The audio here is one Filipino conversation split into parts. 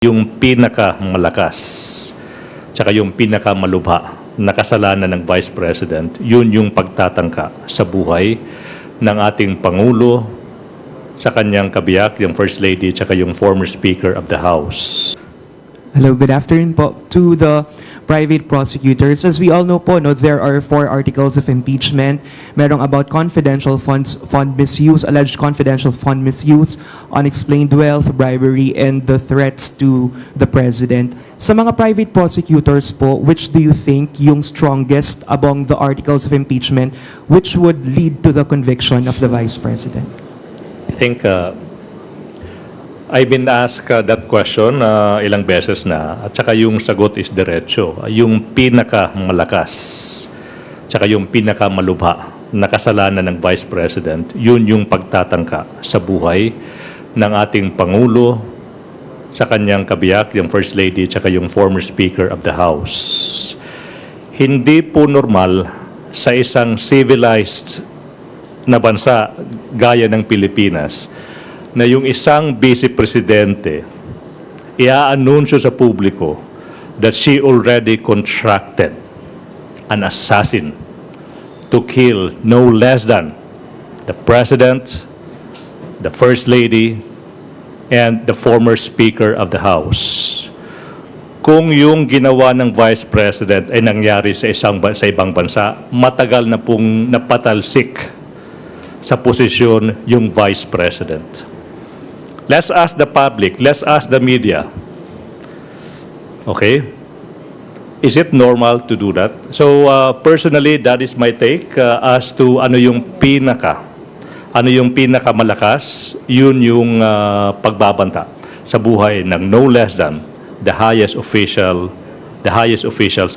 yung pinakamalakas tsaka yung pinakamalubha na kasalanan ng Vice President, yun yung pagtatangka sa buhay ng ating Pangulo, sa kanyang kabiyak, yung First Lady, tsaka yung former Speaker of the House. Hello, good afternoon po to the private prosecutors. As we all know po, there are 4 articles of impeachment. Merong about confidential fund misuse, alleged confidential fund misuse, unexplained wealth, bribery, and the threats to the president. Sa mga private prosecutors po, which do you think yung strongest among the articles of impeachment which would lead to the conviction of the Vice President? I think I've been asked that question ilang beses na, at saka yung sagot is diretso. Yung pinakamalakas, tsaka yung pinakamalubha na kasalanan ng Vice President, yun yung pagtatangka sa buhay ng ating Pangulo, sa kanyang kabiyak, yung First Lady, tsaka yung former Speaker of the House. Hindi po normal sa isang civilized na bansa gaya ng Pilipinas na yung isang vice presidente i-aanunsyo sa publiko that she already contracted an assassin to kill no less than the President, the First Lady, and the former Speaker of the House. Kung yung ginawa ng Vice President ay nangyari sa ibang bansa, matagal na pong napatalsik sa posisyon yung Vice President. Let's ask the public, let's ask the media. Okay? Is it normal to do that? So personally, that is my take as to ano yung pinakamalakas, yun yung pagbabanta sa buhay ng no less than the highest officials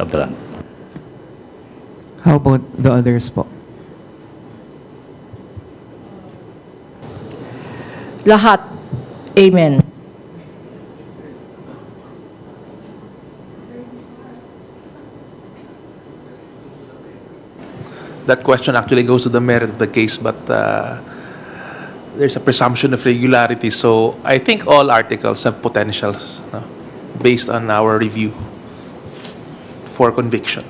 of the land. How about the others po? Lahat. Amen. That question actually goes to the merit of the case, but there's a presumption of regularity. So I think all articles have potentials based on our review for conviction.